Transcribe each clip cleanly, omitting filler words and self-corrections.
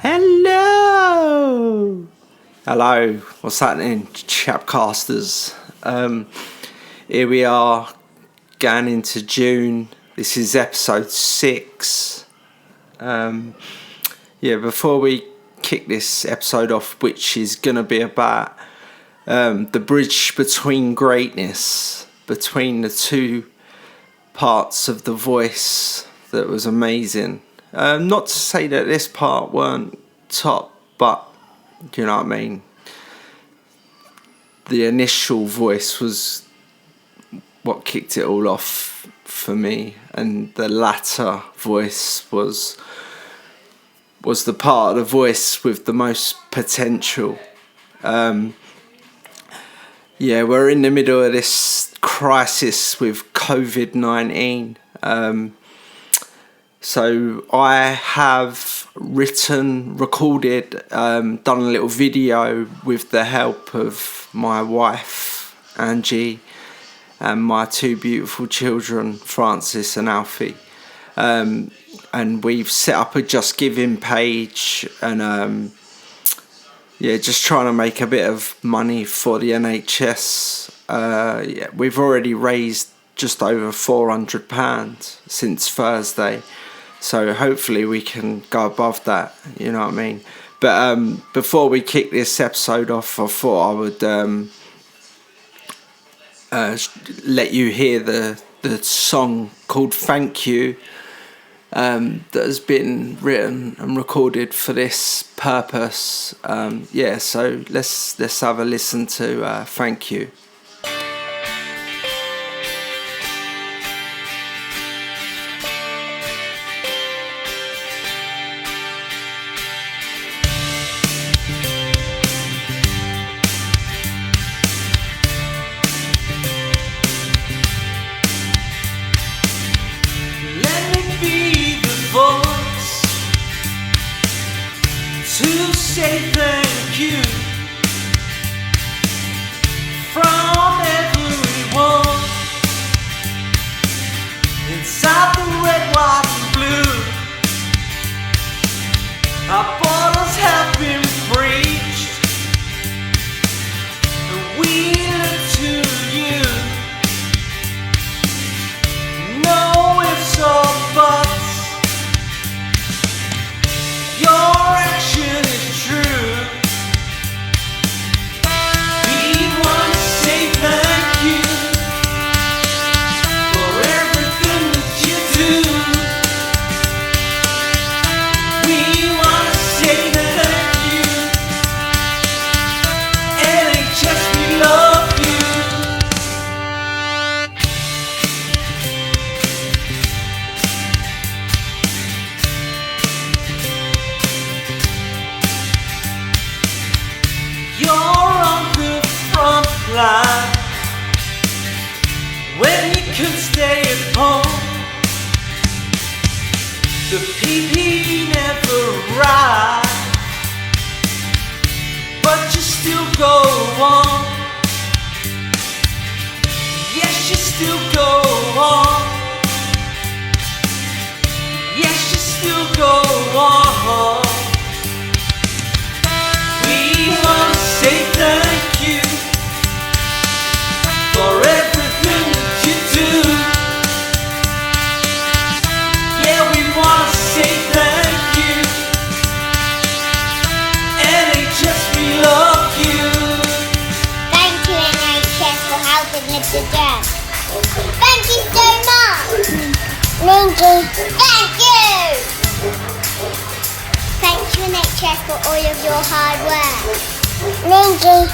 Hello! Hello, what's happening, Chapcasters? Here we are, going into June. This is episode 6. Before we kick this episode off, which is going to be about the bridge between greatness, between the two parts of the voice that was amazing. Not to say that this part weren't top, but you know what I mean. The initial voice was what kicked it all off for me, and the latter voice was the part of the voice with the most potential. We're in the middle of this crisis with COVID-19. So I have recorded, done a little video with the help of my wife, Angie, and my two beautiful children, Francis and Alfie. And we've set up a Just Giving page and, just trying to make a bit of money for the NHS. We've already raised just over £400 since Thursday. So hopefully we can go above that, you know what I mean? But before we kick this episode off, I thought I would let you hear the song called Thank You that has been written and recorded for this purpose. So let's have a listen to Thank You. To say thank you from everyone inside the red, white and blue. Our borders have been breached and we look to you. No ifs or buts. Your action is true. We want to say thank you for everything that you do. We want to say thank you. NHS, we love you. You're on the front line when you can stay at home. The PPE never arrived, but you still go on. Yes, you still go on. Yes, you still go on. We want to say thank you for everything that you do. Yeah, we want to say thank you. NHS, we love you. Thank you, NHS, for helping lift the dead. Thank you so much. Thank you. Thank you. Thank you, NHS, for all of your hard work. Thank you.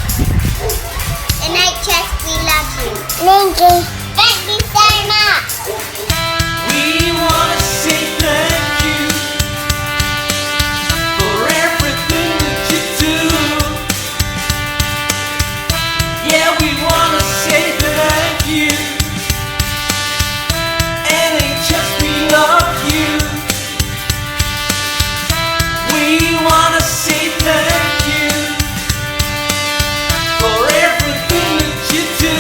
NHS, we love you. Thank you. Thank you so much. We want to say thank you for everything that you do. Yeah, we want to say thank you. NHS, we love you. We want to say thank you for everything that you do.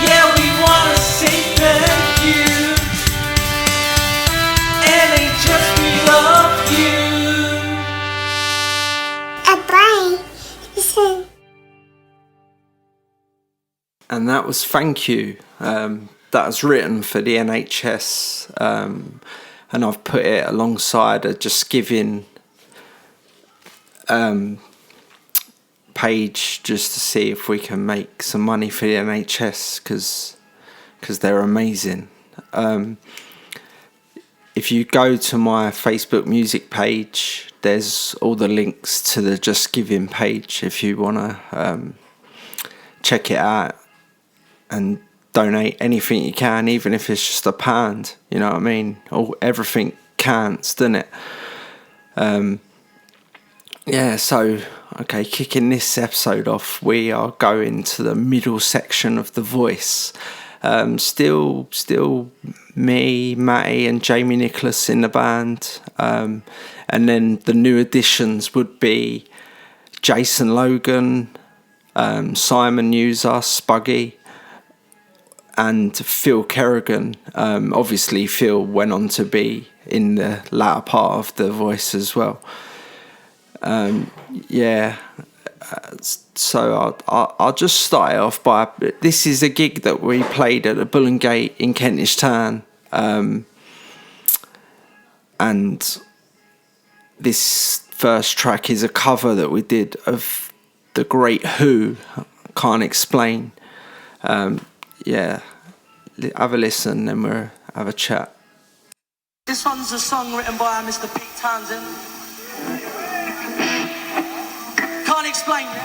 Yeah, we want to say thank you. and that was Thank You. That was written for the NHS, and I've put it alongside a Just Giving page just to see if we can make some money for the NHS, because they're amazing. If you go to my Facebook music page, there's all the links to the Just Giving page if you want to check it out and donate anything you can, even if it's just £1, you know what I mean? Everything counts, doesn't it? Okay, kicking this episode off, we are going to the middle section of The Voice. Still me, Matty and Jamie Nicholas in the band. And then the new additions would be Jason Logan, Simon User, Spuggy, and Phil Kerrigan. Obviously Phil went on to be in the latter part of The Voice as well. So I'll just start it off by, this is a gig that we played at the Bull and Gate in Kentish Town, and this first track is a cover that we did of the great Who, Can't Explain. Have a listen and we'll have a chat. This one's a song written by Mr. Pete Townsend. Can't explain it.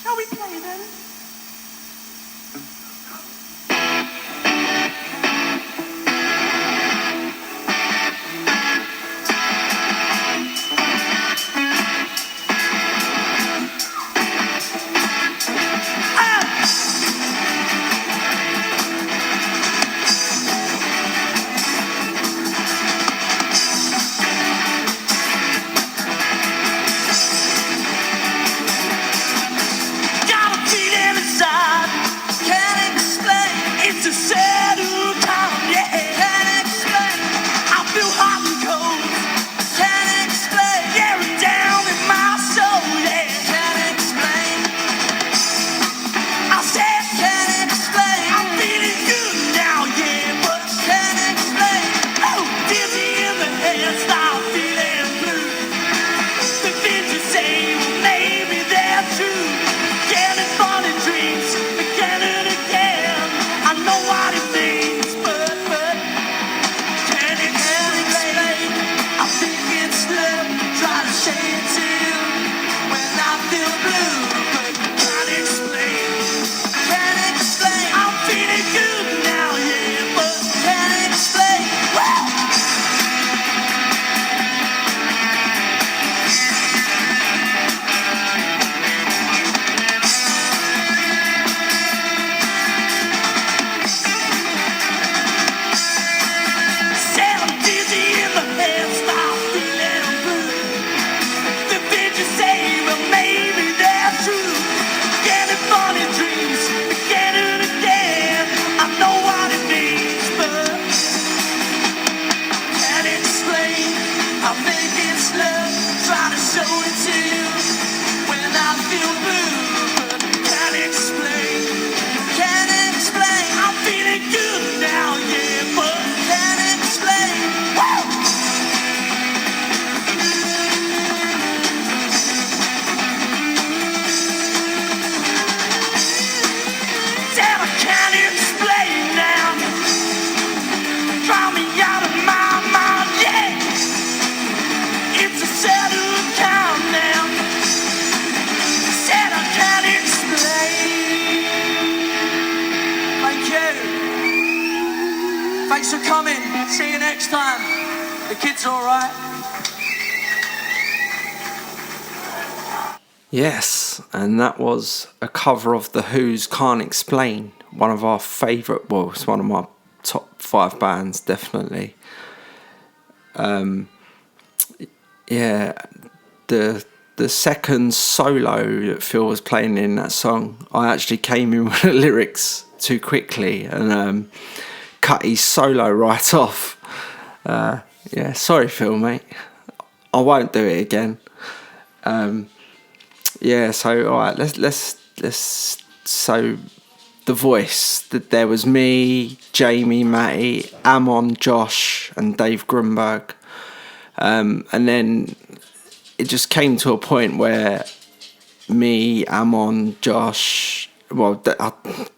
Shall we play then? Thanks for coming. See you next time. The kids all right? Yes, and that was a cover of The Who's Can't Explain, one of our favourite, well, it's one of my top 5 bands, definitely. The second solo that Phil was playing in that song, I actually came in with the lyrics too quickly and cut his solo right off. Yeah, sorry, Phil, mate. I won't do it again. Yeah, so all right, let's. So the voice that there was me, Jamie, Matty, Amon, Josh, and Dave Grunberg, and then it just came to a point where me, Amon, Josh,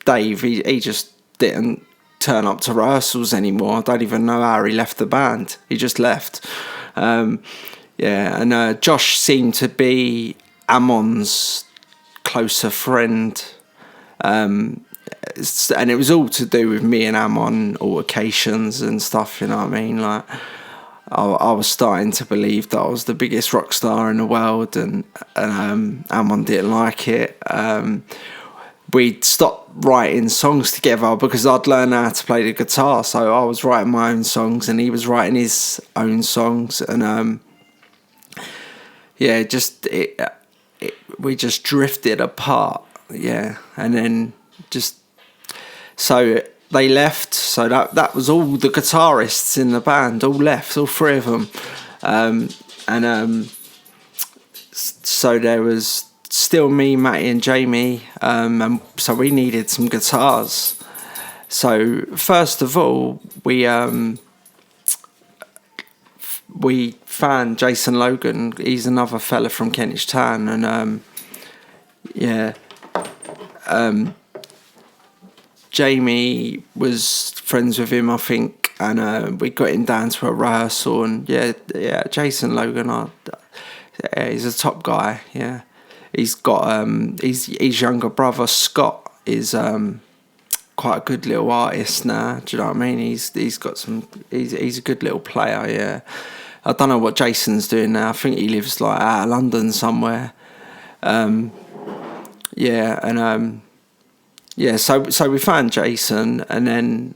Dave, he just didn't turn up to rehearsals anymore. I don't even know how he left the band. He just left. And Josh seemed to be Amon's closer friend. And it was all to do with me and Amon altercations and stuff, you know what I mean? Like, I was starting to believe that I was the biggest rock star in the world, and Amon didn't like it. We'd stopped writing songs together because I'd learned how to play the guitar, so I was writing my own songs and he was writing his own songs, and we just drifted apart, and then so they left, so that was all the guitarists in the band, all left, all three of them, so there was still me, Matty and Jamie, and so we needed some guitars. So first of all, we found Jason Logan. He's another fella from Kentish Town, and Jamie was friends with him, I think, and we got him down to a rehearsal, and Jason Logan, he's a top guy. Yeah, he's got his younger brother Scott is quite a good little artist now. Do you know what I mean? He's got some. He's a good little player. Yeah, I don't know what Jason's doing now. I think he lives like out of London somewhere. So we found Jason, and then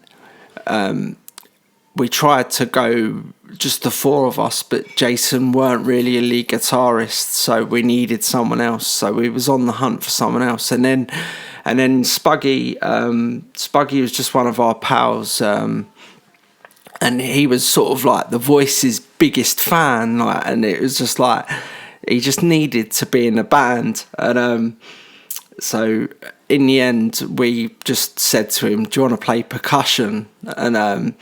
we tried to go just the four of us, but Jason weren't really a lead guitarist, so we needed someone else. So we was on the hunt for someone else, and then Spuggy was just one of our pals, and he was sort of like the Voice's biggest fan, like, and it was just like he just needed to be in a band, and so in the end we just said to him, "Do you want to play percussion?" And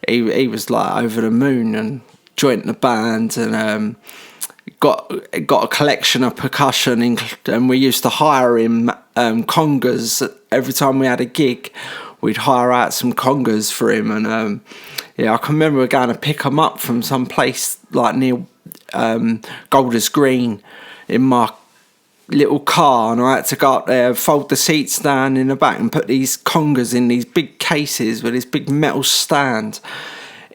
he was like over the moon and joined the band, and got a collection of percussion, and we used to hire him congas every time we had a gig. We'd hire out some congas for him, and I can remember going to pick him up from some place like near Golders Green in my little car, and I had to go up there, fold the seats down in the back and put these congas in these big cases with this big metal stand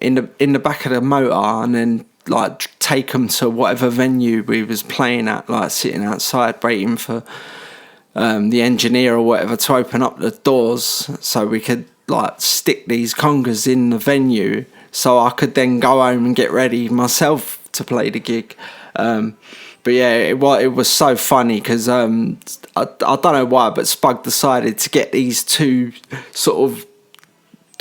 in the back of the motor, and then like take them to whatever venue we was playing at, like sitting outside waiting for the engineer or whatever to open up the doors so we could like stick these congas in the venue so I could then go home and get ready myself to play the gig. But yeah, it was so funny because I don't know why, but Spug decided to get these two sort of,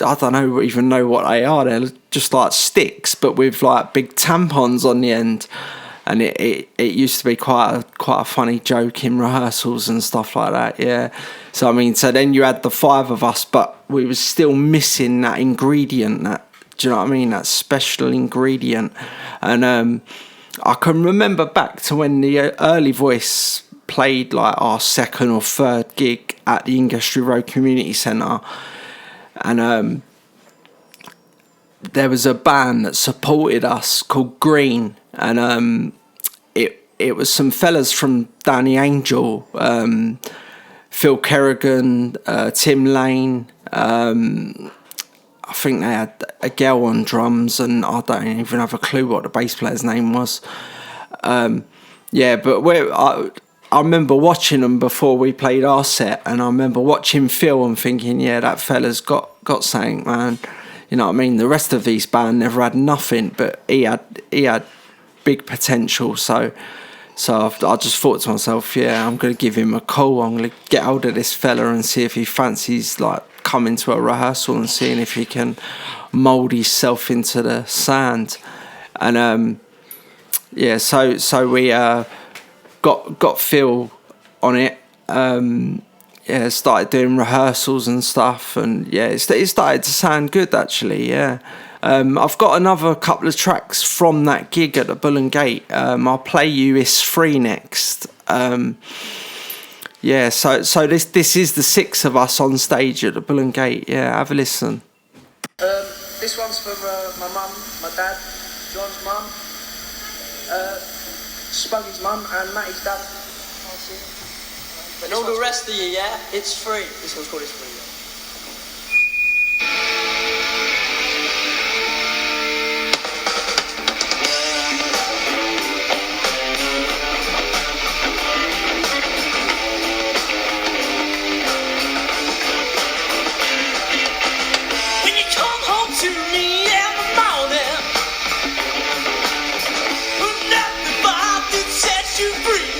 I don't even know what they are. They're just like sticks, but with like big tampons on the end. And it used to be quite a funny joke in rehearsals and stuff like that. Yeah. So I mean, so then you had the five of us, but we was still missing that ingredient. Do you know what I mean? That special ingredient. And I can remember back to when the Early Voice played like our second or third gig at the Industry Road Community Centre, and there was a band that supported us called Green, and it was some fellas from Danny Angel, Phil Kerrigan, Tim Lane. I think they had a girl on drums, and I don't even have a clue what the bass player's name was. But I remember watching them before we played our set, and I remember watching Phil and thinking, yeah, that fella's got something, man. You know what I mean? The rest of these band never had nothing, but he had big potential. So So I just thought to myself, yeah, I'm going to give him a call. I'm going to get hold of this fella and see if he fancies like coming to a rehearsal and seeing if he can mould himself into the sound. And yeah, so we got Phil on it. Yeah, started doing rehearsals and stuff, and yeah, it started to sound good actually. Yeah, I've got another couple of tracks from that gig at the Bull and Gate. I'll play you It's Free next. Yeah, so this is the 6 of us on stage at the Bull and Gate. Yeah, have a listen. This one's for my mum, my dad, John's mum, Spuggy's mum, and Matty's dad. And all the rest of you, yeah? It's free. This one's called It's Free. When you come home to me in the morning, nothing but to set you free.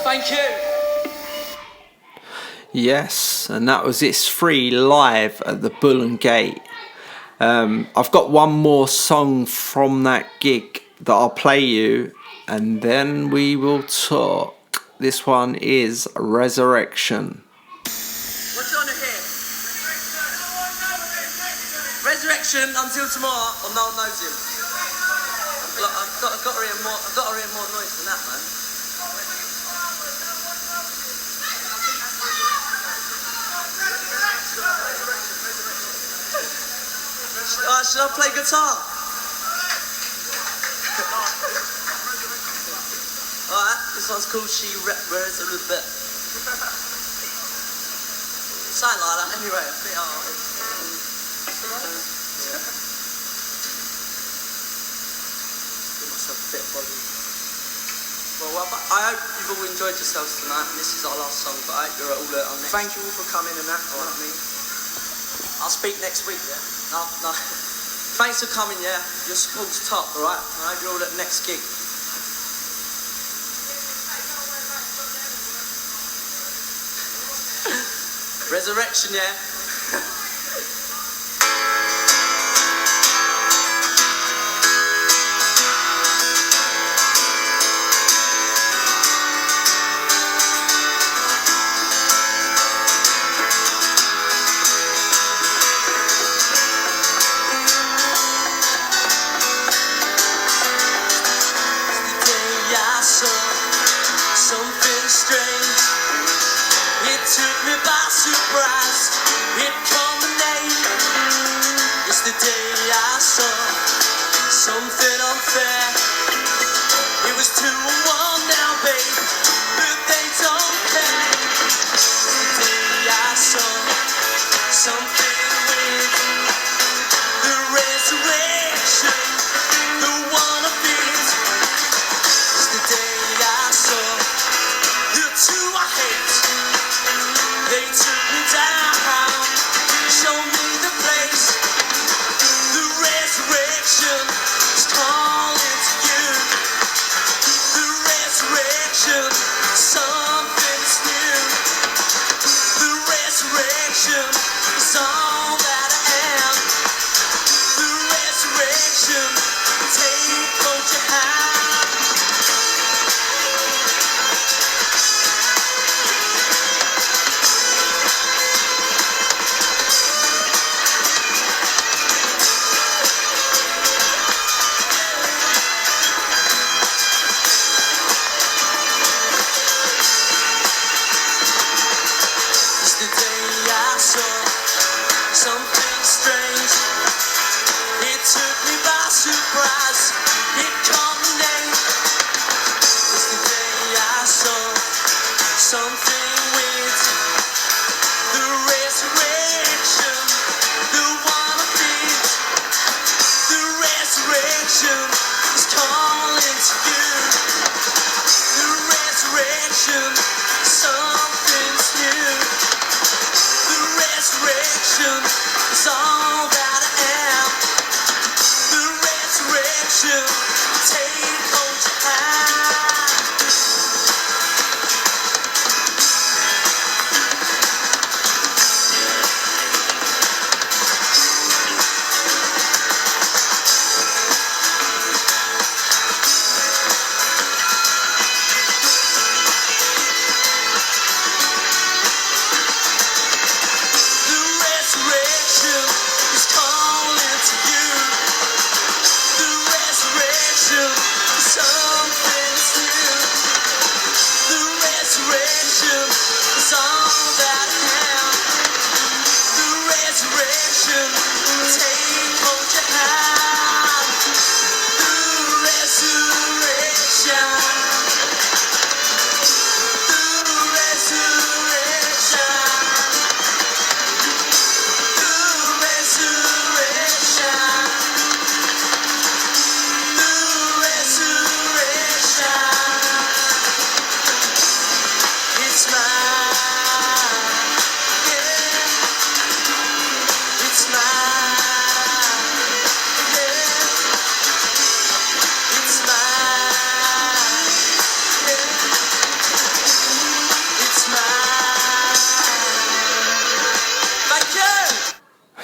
Thank you. Yes, and that was It's Free live at the Bull and Gate. I've got one more song from that gig that I'll play you, and then we will talk. This one is Resurrection. What's on here? Resurrection until tomorrow, or no one knows him. Look, I've got to hear more noise than that, man. Should I play guitar? Alright, this one's called She Wears a Little Bit. Something like that, anyway. I think give myself a bit of volume. Well, I hope you've all enjoyed yourselves tonight. This is our last song, but I hope you're all our next. Thank you all for coming and that, you know what I mean? I'll speak next week, yeah? No. Thanks for coming, yeah? Your support's top, alright? I hope you're all at the next gig. Resurrection, yeah?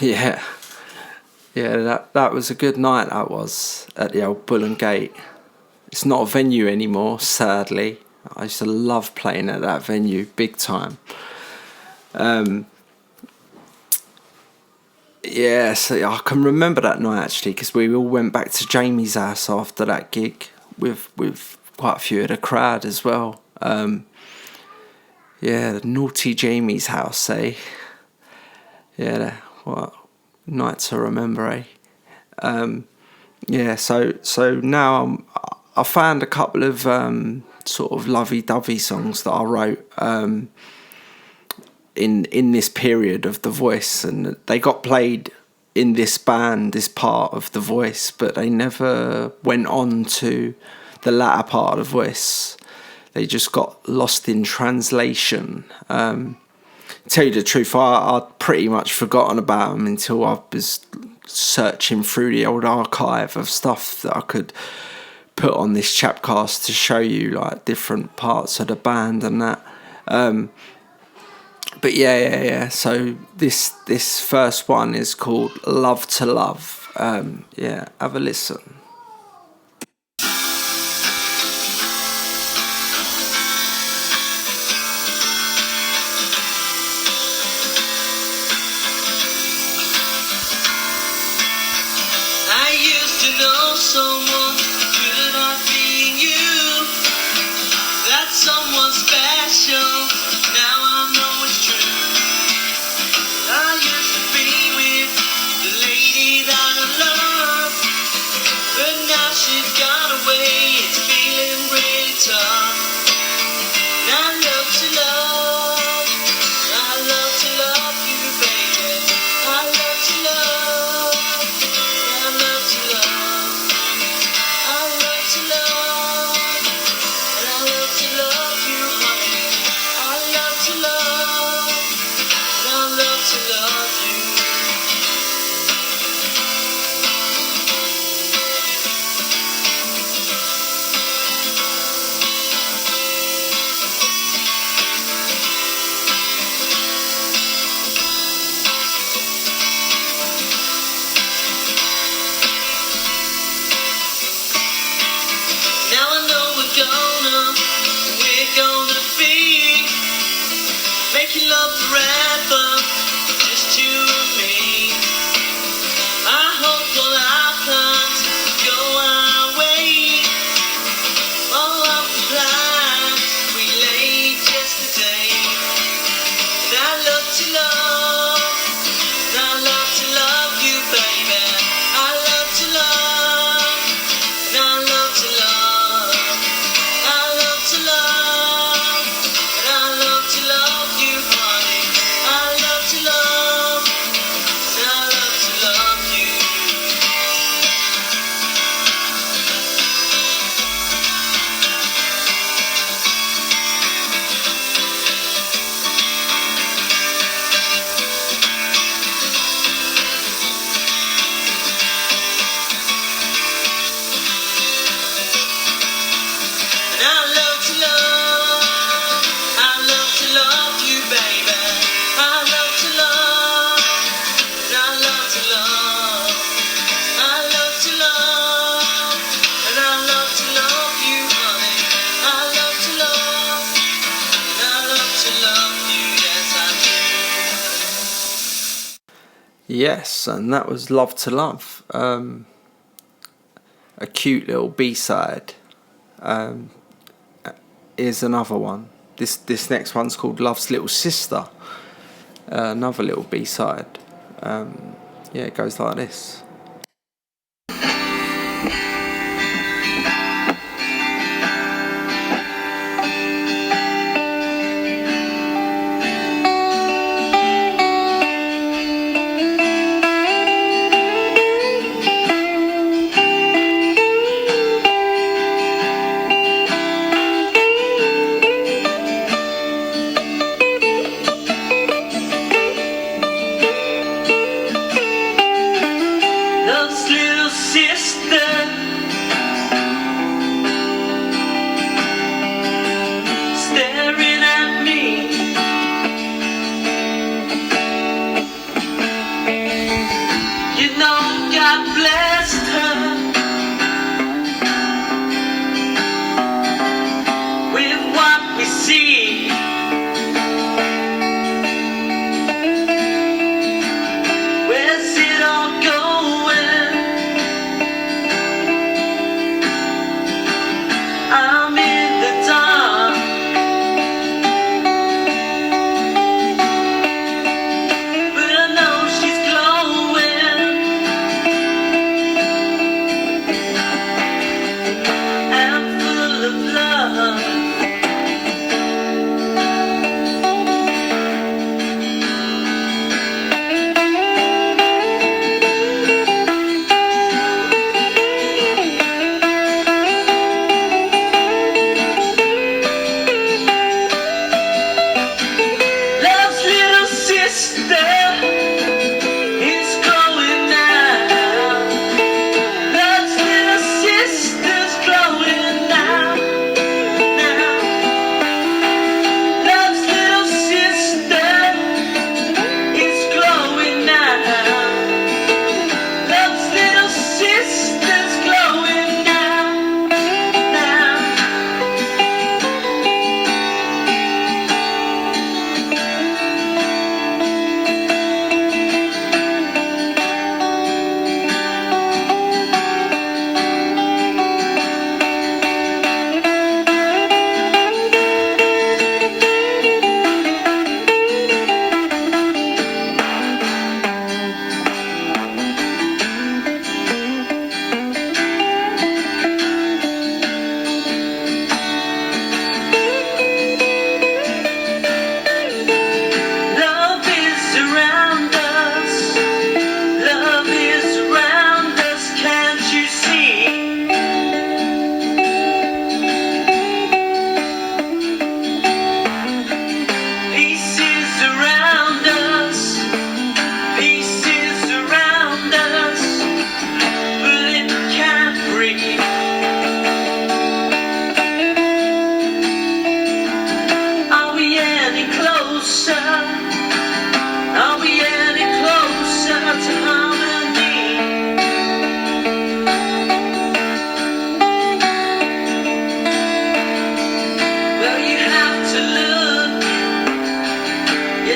Yeah. Yeah, that was a good night, that was, at the old Bull and Gate. It's not a venue anymore, sadly. I used to love playing at that venue, big time. Yeah, so I can remember that night, actually, because we all went back to Jamie's house after that gig with quite a few of the crowd as well. Yeah, the naughty Jamie's house, eh? Yeah, what night to remember, eh? Yeah, so now I found a couple of sort of lovey-dovey songs that I wrote in this period of The Voice, and they got played in this band, this part of The Voice, but they never went on to the latter part of The Voice. They just got lost in translation. Tell you the truth, I'd pretty much forgotten about them until I was searching through the old archive of stuff that I could put on this Chapcast to show you, like, different parts of the band and that. But yeah. So this first one is called Love to Love. Yeah, have a listen. Someone, could I be you? That someone special, now I know it's true. I used to be with the lady that I love, but now she's gone away, it's feeling really tough. And I love to love you, baby. I love to love, yeah, I love to love. We're gonna be making love forever, just you and me. I hope all our plans go our way. All of the plans we laid yesterday. And I love to love you, baby. I love to love, and I love to love. Yes, and that was Love to Love. A cute little B-side. Here's another one. This next one's called Love's Little Sister. Another little B-side. Yeah, it goes like this.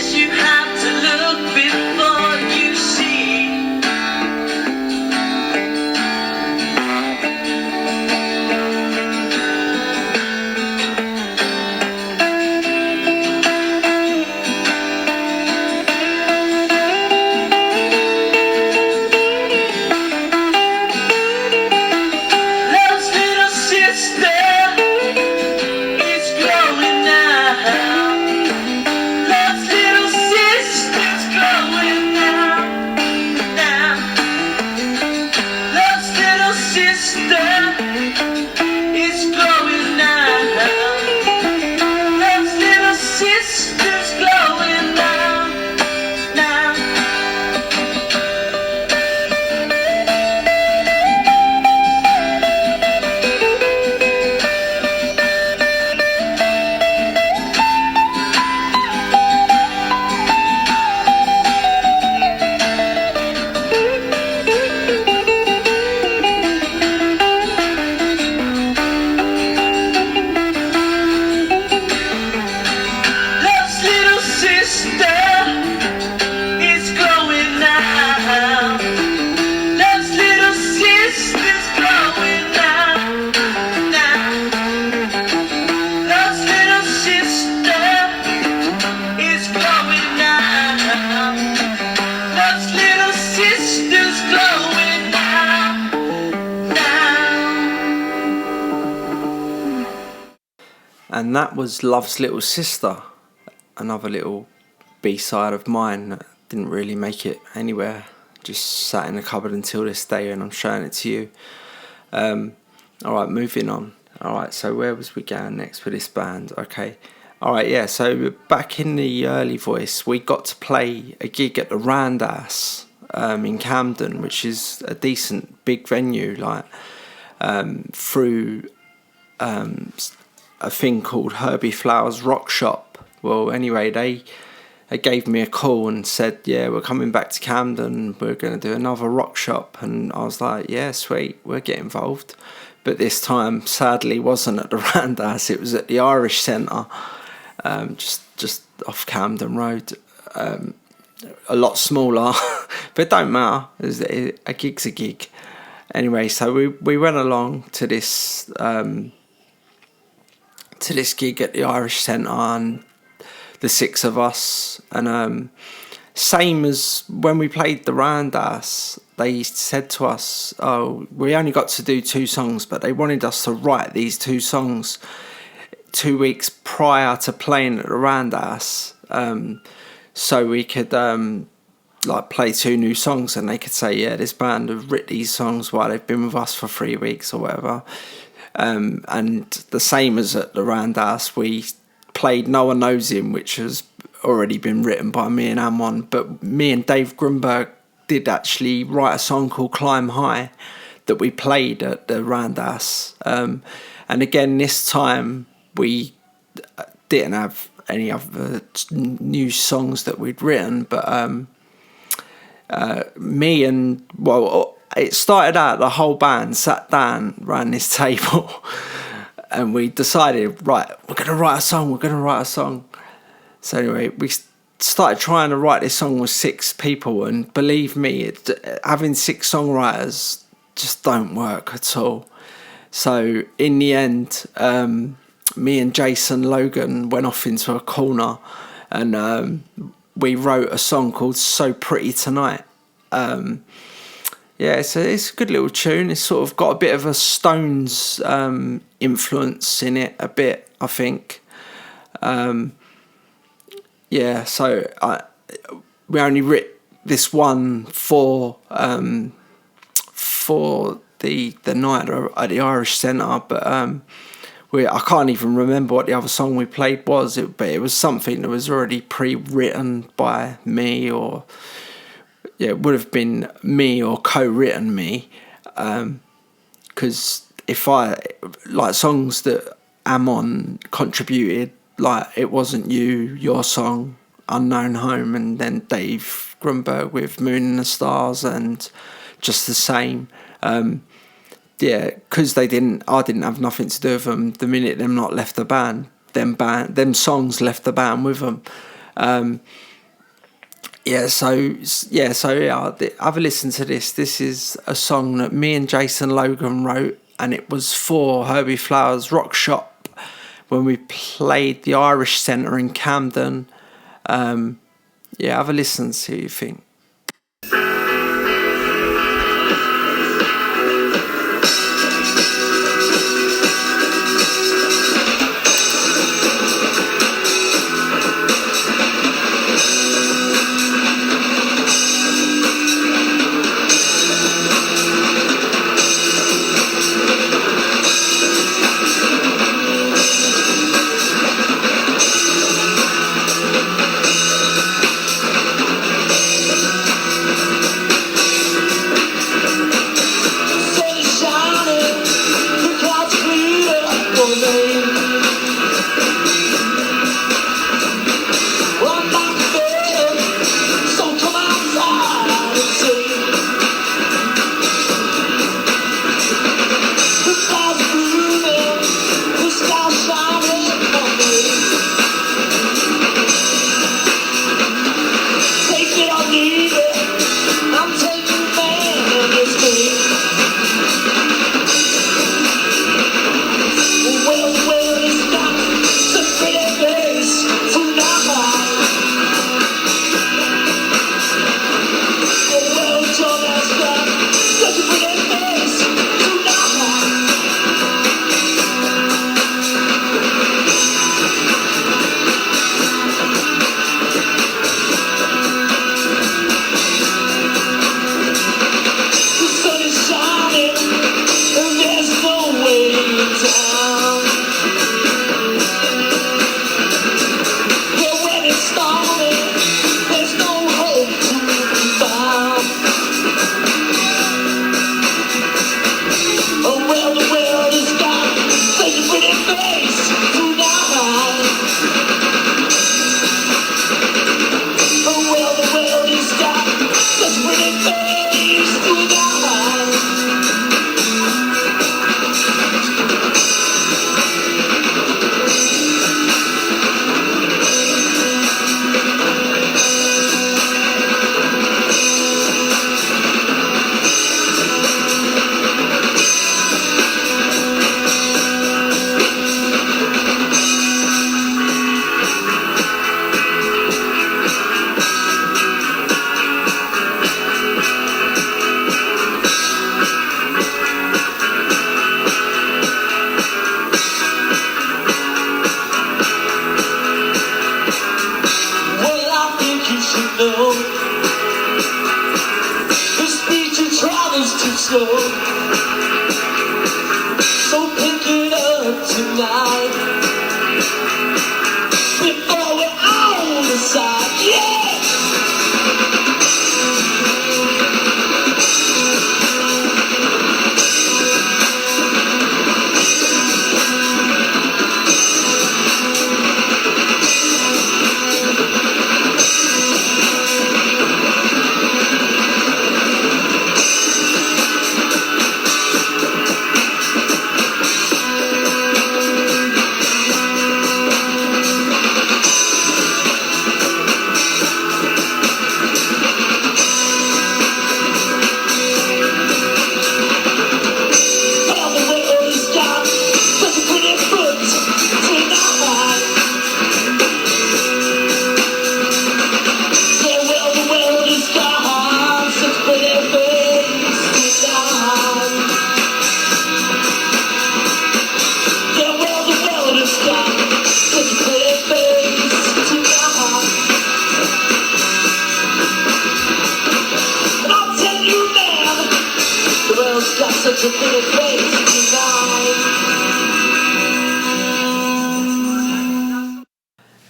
Guess you have to look before you see. Love's little sister is growing now. Love's little sister's growing now. Love's little sister is growing now. Love's little sister's growing now. Love's little sister is growing now. Love's little sister's growing now. Love's little sister is growing now. Love's little sister's growing now. And that was Love's Little Sister, another little B-side of mine that didn't really make it anywhere, just sat in the cupboard until this day, and I'm showing it to you. Alright, moving on. Alright, so where was we going next with this band? Okay, alright, yeah, so back in the early voice, we got to play a gig at the Randas in Camden, which is a decent big venue, like through a thing called Herbie Flowers Rock Shop. Well, anyway, they gave me a call and said, yeah, we're coming back to Camden, we're going to do another rock shop. And I was like, yeah, sweet, we'll get involved. But this time, sadly, wasn't at the Randas, it was at the Irish Centre, just off Camden Road. A lot smaller, but it don't matter, a gig's a gig. Anyway, so we went along to this gig at the Irish Centre, and the six of us, and same as when we played the Randas, they said to us, oh, we only got to do 2 songs, but they wanted us to write these 2 songs 2 weeks prior to playing at the Randas, so we could like play 2 new songs, and they could say, yeah, this band have written these songs while they've been with us for 3 weeks or whatever. And the same as at the Randas, we played No One Knows Him, which has already been written by me and Amon, but me and Dave Grunberg did actually write a song called Climb High that we played at the Randas. And again, this time we didn't have any other new songs that we'd written, but it started out, the whole band sat down around this table and we decided, right, we're going to write a song. So anyway, we started trying to write this song with 6 people, and believe me, having 6 songwriters just don't work at all. So in the end, me and Jason Logan went off into a corner, and we wrote a song called So Pretty Tonight. Yeah, so it's a good little tune. It's sort of got a bit of a Stones influence in it, a bit, I think. Yeah, so we only wrote this one for the night at the Irish Centre, but I can't even remember what the other song we played was. But it was something that was already pre-written by me, or it would have been me or co-written me, because if I like songs that Amon contributed, like It Wasn't You, your song Unknown Home, and then Dave Grunberg with Moon and the Stars and Just the Same, yeah, because I didn't have nothing to do with them. The minute them lot left the band, them songs left the band with them. Have a listen to this. This is a song that me and Jason Logan wrote, and it was for Herbie Flower's Rock Shop when we played the Irish Centre in Camden. Have a listen, see what you think.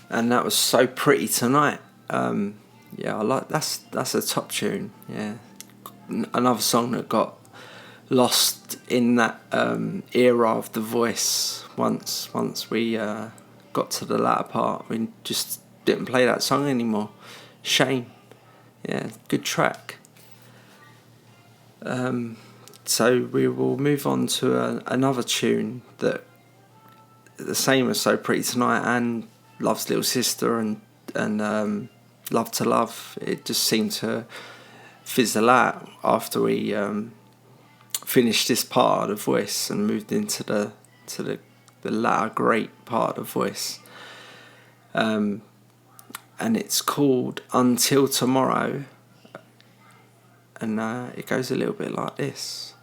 And that was So Pretty Tonight. I like that's a top tune. Yeah, another song that got lost in that era of The Voice. Once we got to the latter part, we just didn't play that song anymore. Shame. Yeah, good track. So we will move on to another tune that the same as So Pretty Tonight and Love's Little Sister and Love to Love, it just seemed to fizzle out after we finished this part of the voice and moved into the latter great part of voice. And it's called Until Tomorrow, and it goes a little bit like this.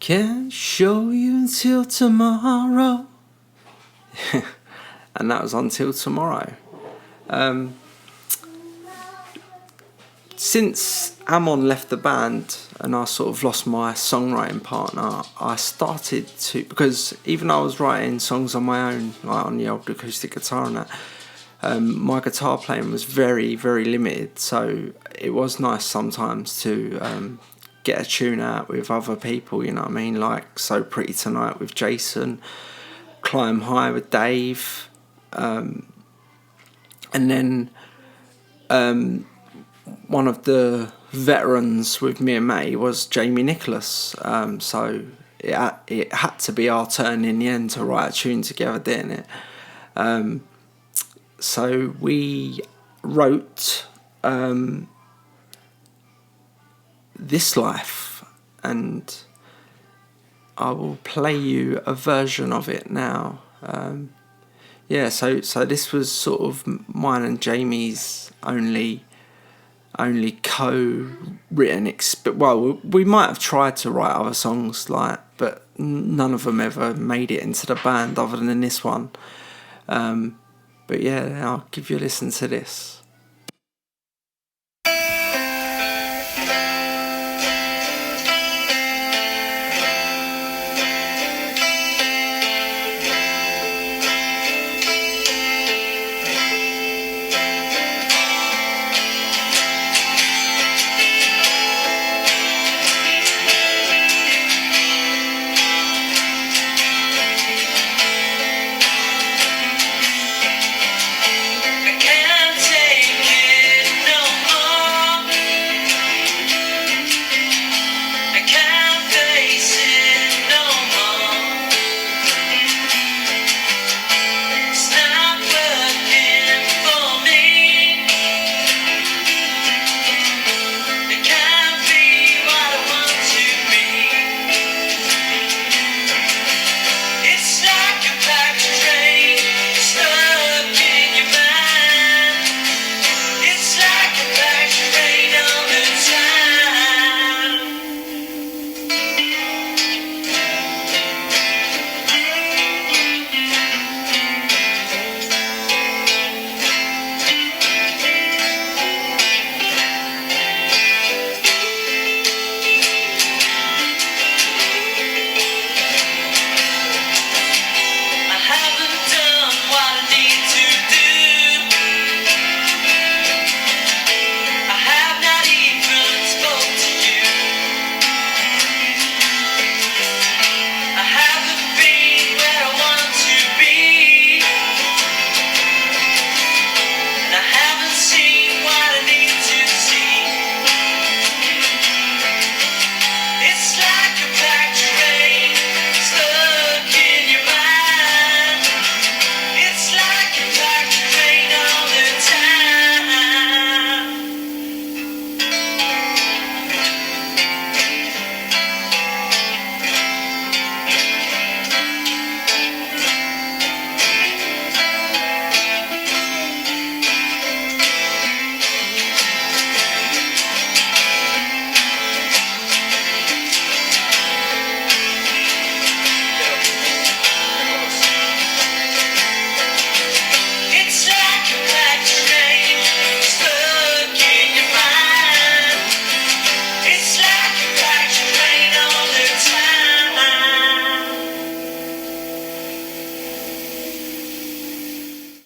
Can't show you until tomorrow. And that was Until Tomorrow. Since Amon left the band and I sort of lost my songwriting partner, I started to, because even though I was writing songs on my own, like on the old acoustic guitar and that, my guitar playing was very, very limited. So it was nice sometimes to get a tune out with other people, you know what I mean? Like So Pretty Tonight with Jason, Climb High with Dave, and then one of the veterans with me and Matty was Jamie Nicholas. So it had to be our turn in the end to write a tune together, didn't it? So we wrote This Life, and I will play you a version of it now. So this was sort of mine and Jamie's only co-written we might have tried to write other songs, but none of them ever made it into the band other than this one. But yeah, I'll give you a listen to this.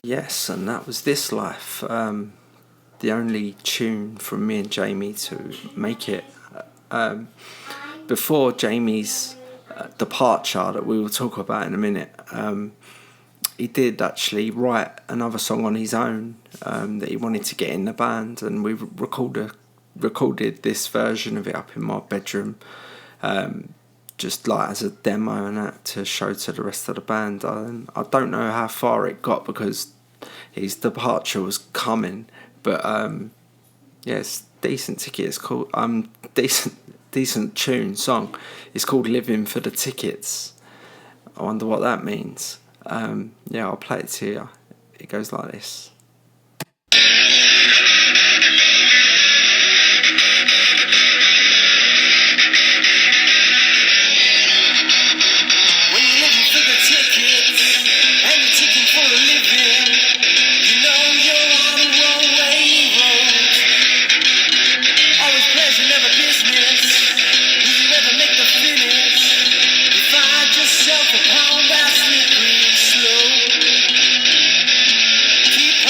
Yes, and that was This Life, the only tune from me and Jamie to make it. Before Jamie's departure, that we will talk about in a minute, he did actually write another song on his own that he wanted to get in the band, and we recorded this version of it up in my bedroom, just like as a demo and that to show to the rest of the band. I don't know how far it got because his departure was coming, but it's decent ticket. It's called decent tune song. It's called Living for the Tickets. I wonder what that means. I'll play it to you. It goes like this. Keep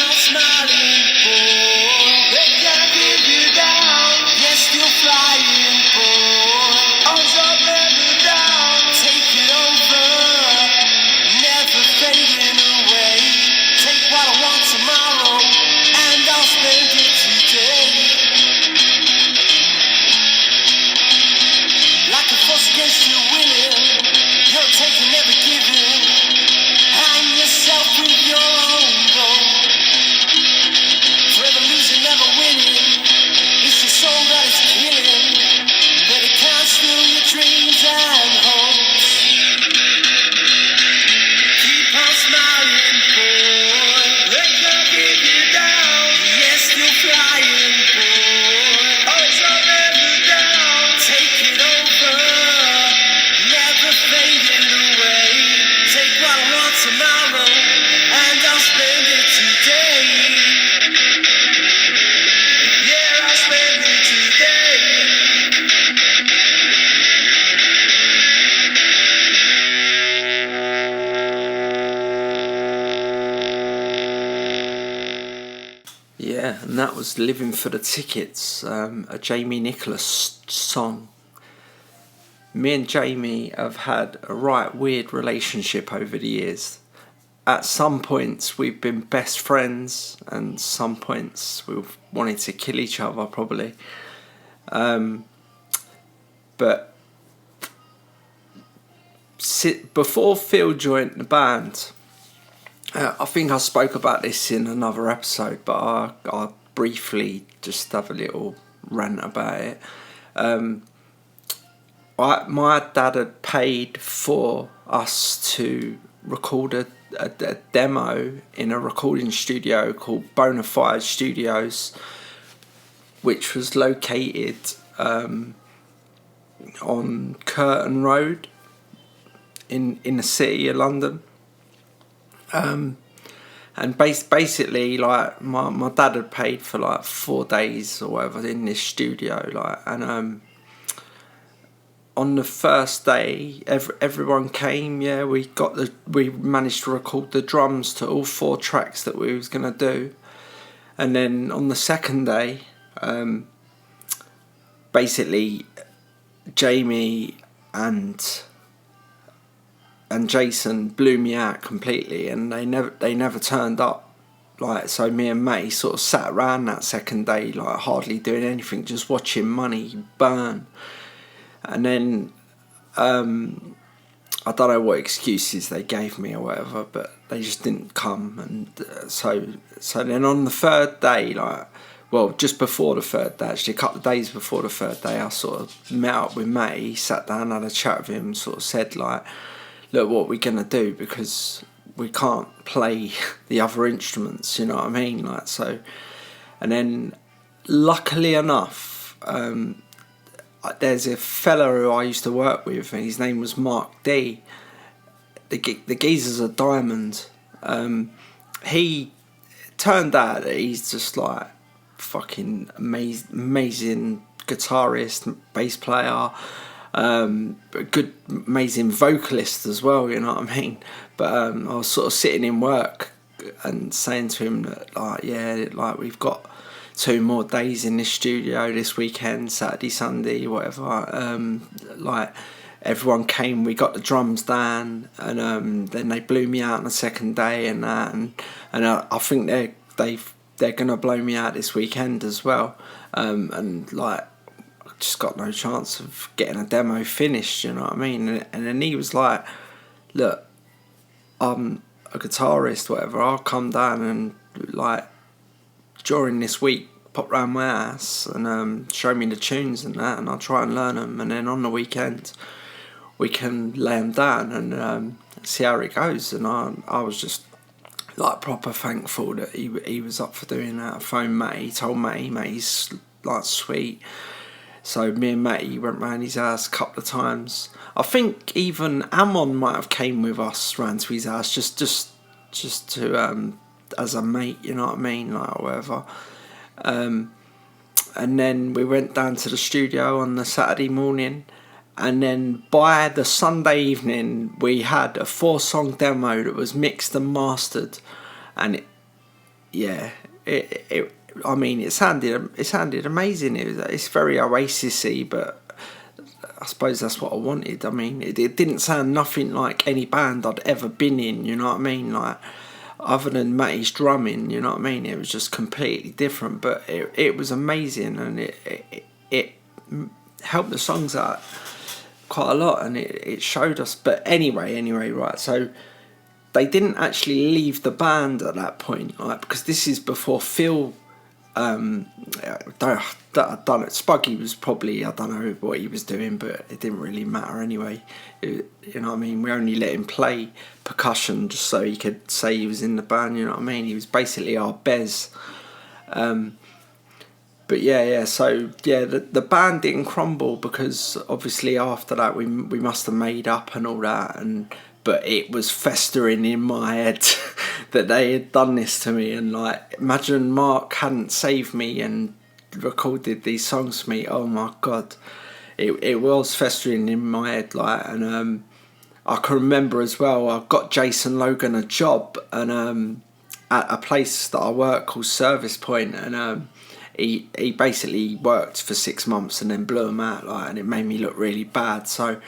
was Living for the Tickets, a Jamie Nicholas song. Me and Jamie have had a right weird relationship over the years. At some points we've been best friends, and some points we've wanted to kill each other probably. But before Phil joined the band, I think I spoke about this in another episode, but I'll briefly just have a little rant about it. My dad had paid for us to record a demo in a recording studio called Bonafide Studios, which was located on Curtin Road in the city of London. And basically, like, my dad had paid for like 4 days or whatever in this studio, like, and on the first day, everyone came. Yeah, we managed to record the drums to all 4 tracks that we was gonna do, and then on the second day, basically, Jamie and Jason blew me out completely, and they never turned up. Like, so me and Matty sort of sat around that second day, like, hardly doing anything, just watching money burn. And then I don't know what excuses they gave me or whatever, but they just didn't come. And so then on the third day, like, well, just before the third day, actually a couple of days before the third day, I sort of met up with Matty, sat down, had a chat with him, sort of said, like, look, what we're gonna do, because we can't play the other instruments, you know what I mean? Like, so, and then luckily enough, there's a fella who I used to work with, and his name was Mark D. The geezer's a diamond. He turned out that he's just like fucking amazing guitarist, bass player, good, amazing vocalist as well, you know what I mean? But I was sort of sitting in work and saying to him that, like, yeah, like, we've got 2 more days in this studio this weekend, Saturday, Sunday, whatever. Like, everyone came, we got the drums down, and then they blew me out on the second day and that, and I think they're gonna blow me out this weekend as well. And like, I just got no chance of getting a demo finished, you know what I mean? And then he was like, look, I'm a guitarist, whatever, I'll come down and, like, during this week, pop round my house and show me the tunes and that, and I'll try and learn them, and then on the weekend we can lay them down and see how it goes. And I was just, like, proper thankful that he was up for doing that. I phoned Matty, told Matty's like sweet. So me and Matty went round his house a couple of times. I think even Amon might have came with us round to his house just to as a mate, you know what I mean, like, whatever. And then we went down to the studio on the Saturday morning, and then by the Sunday evening we had a 4-song demo that was mixed and mastered, and it sounded amazing. It's very Oasis-y, but I suppose that's what I wanted. I mean, it didn't sound nothing like any band I'd ever been in, you know what I mean, like, other than Matty's drumming, you know what I mean? It was just completely different, but it was amazing, and it helped the songs out quite a lot, and it showed us. But anyway, right, so they didn't actually leave the band at that point, like, because this is before Phil, I don't know, Spuggy was probably, I don't know what he was doing, but it didn't really matter anyway. You know what I mean? We only let him play percussion just so he could say he was in the band, you know what I mean? He was basically our Bez. But so the band didn't crumble, because obviously after that we must have made up and all that, but it was festering in my head that they had done this to me, and, like, imagine Mark hadn't saved me and recorded these songs for me. Oh my god, it was festering in my head, like. And I can remember as well, I got Jason Logan a job and at a place that I work called Service Point, and he basically worked for 6 months and then blew them out, like, and it made me look really bad. So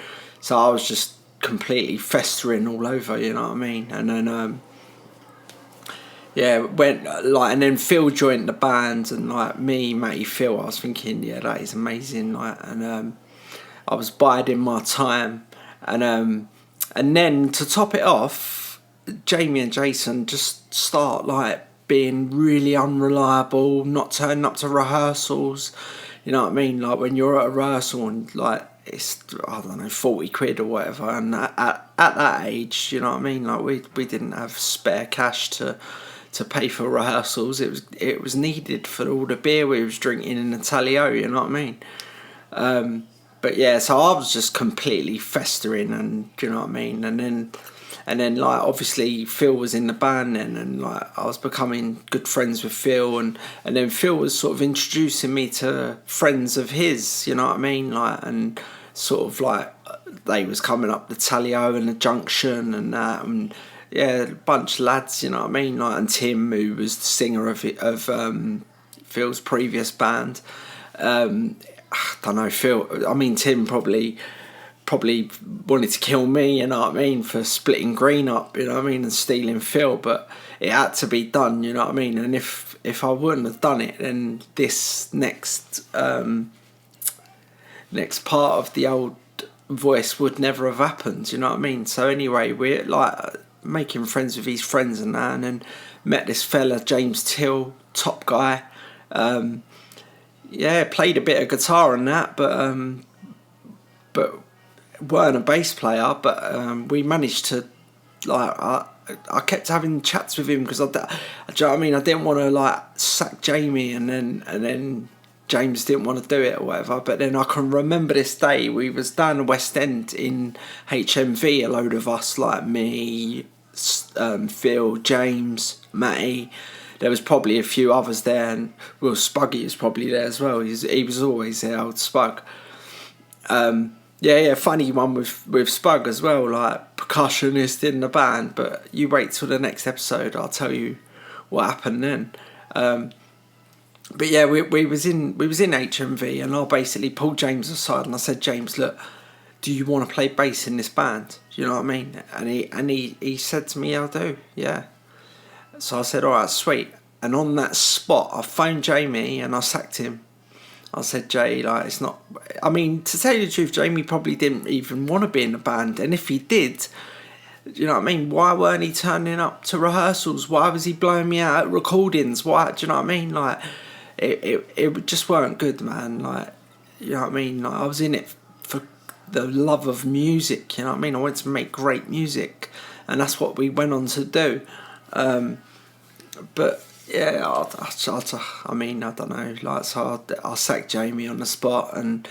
I was just completely festering all over, you know what I mean? And then went like, and then Phil joined the band, and like me, Matty, Phil, I was thinking, yeah, that is amazing, like, and I was biding my time, and then to top it off, Jamie and Jason just start like being really unreliable, not turning up to rehearsals, you know what I mean? Like when you're at a rehearsal and like it's, I don't know, 40 quid or whatever, and at that age, you know what I mean? Like we didn't have spare cash to pay for rehearsals. It was needed for all the beer we was drinking in the Talio, you know what I mean? But yeah, so I was just completely festering, and you know what I mean? And then like obviously Phil was in the band then, and like I was becoming good friends with Phil, and then Phil was sort of introducing me to friends of his, you know what I mean? Like, and sort of like they was coming up the Talio and the Junction and that, and yeah, a bunch of lads, you know what I mean? Like, and Tim, who was the singer of Phil's previous band. I don't know, Phil. I mean, Tim probably wanted to kill me, you know what I mean, for splitting Green up, you know what I mean, and stealing Phil, but it had to be done, you know what I mean. And if I wouldn't have done it, then this next part of the old voice would never have happened, you know what I mean. So anyway, we're like making friends with his friends and that, and then met this fella, James Till, top guy. Played a bit of guitar and that, but weren't a bass player. But we managed to, like, I kept having chats with him because do you know what I mean? I didn't want to like sack Jamie, and then James didn't want to do it or whatever. But then I can remember this day, we was down the West End in HMV, a load of us, like me, Phil, James, Matty. There was probably a few others there, and Will Spuggy was probably there as well. He was always there, old Spug. Funny one with Spug as well, like percussionist in the band. But you wait till the next episode, I'll tell you what happened then. But yeah, we was in HMV, and I basically pulled James aside and I said, James, look, do you want to play bass in this band? You know what I mean? And he said to me, I do, yeah. So I said, all right, sweet. And on that spot, I phoned Jamie and I sacked him. I said, Jay, like, it's not... I mean, to tell you the truth, Jamie probably didn't even want to be in the band. And if he did, you know what I mean? Why weren't he turning up to rehearsals? Why was he blowing me out at recordings? Why? Do you know what I mean? Like, it just weren't good, man. Like, you know what I mean? Like, I was in it for the love of music, you know what I mean? I wanted to make great music. And that's what we went on to do. But yeah, I mean, I don't know. Like, so I sacked Jamie on the spot, and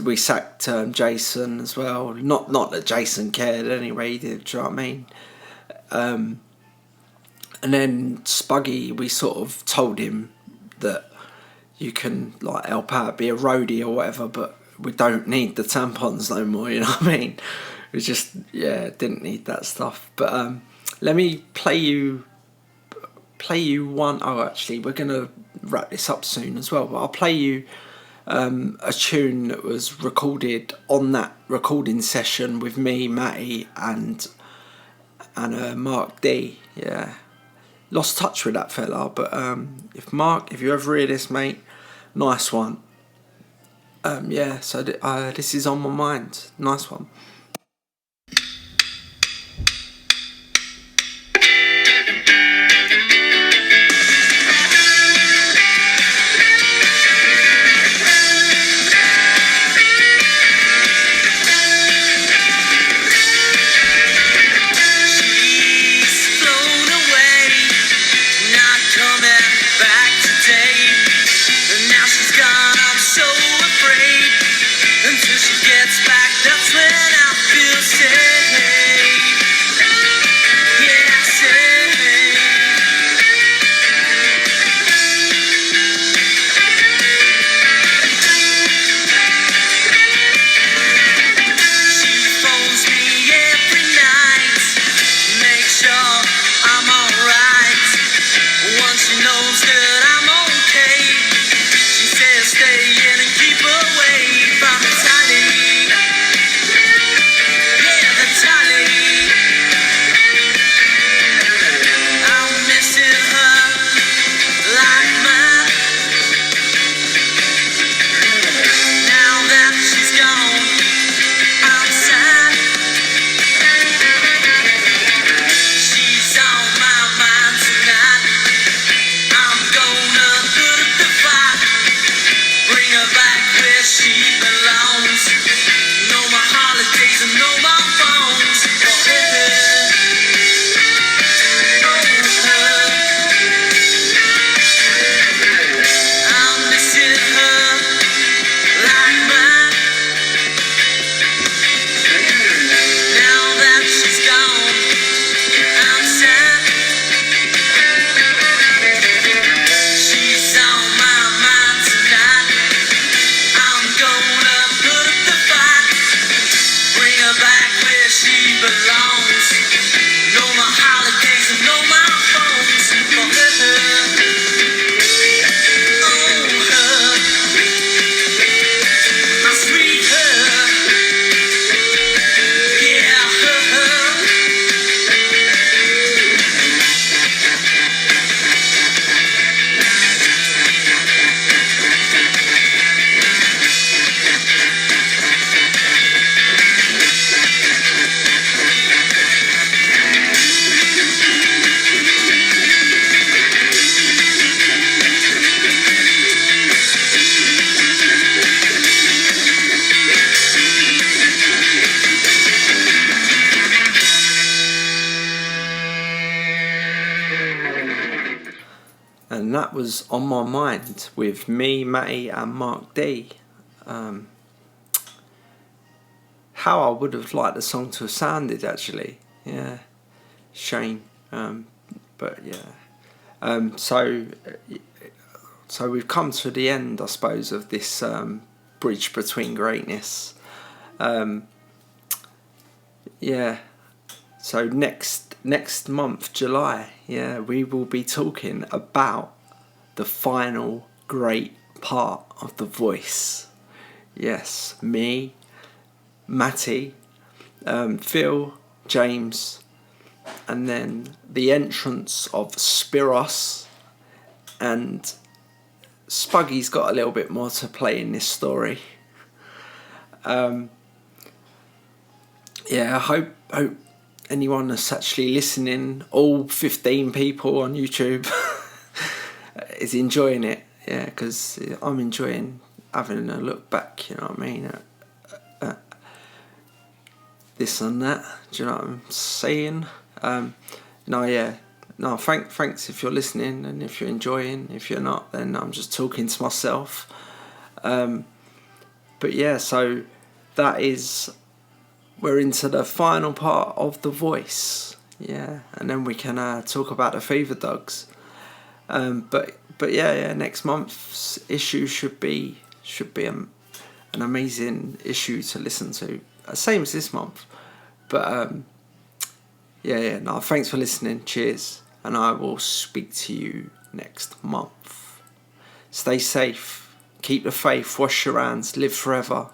we sacked Jason as well. Not that Jason cared anyway. Do you know what I mean? And then Spuggy, we sort of told him that you can like help out, be a roadie or whatever, but we don't need the tampons no more. You know what I mean? We just didn't need that stuff. But let me play you one. Oh, actually, we're gonna wrap this up soon as well. But I'll play you a tune that was recorded on that recording session with me, Matty, and Mark D. Yeah, lost touch with that fella. But if you ever hear this, mate, nice one. So this is on my mind. Nice one. Until she gets back, that's when I that was on my mind with me, Matty and Mark D. How I would have liked the song to have sounded, actually. Yeah, shame. But yeah. So we've come to the end, I suppose, of this bridge between greatness. Yeah. So next month, July, yeah, we will be talking about the final great part of The Voice. Yes, me, Matty, Phil, James, and then the entrance of Spiros, and Spuggy's got a little bit more to play in this story. Yeah, I hope anyone that's actually listening, all 15 people on YouTube, is enjoying it. Yeah, because I'm enjoying having a look back, you know what I mean, at this and that. Do you know what I'm saying? Thanks if you're listening, and if you're enjoying. If you're not, then I'm just talking to myself. But yeah, so we're into the final part of The Voice. Yeah, and then we can talk about the Fever Dogs. But yeah, next month's issue should be an amazing issue to listen to. Same as this month. But thanks for listening. Cheers. And I will speak to you next month. Stay safe. Keep the faith. Wash your hands. Live forever.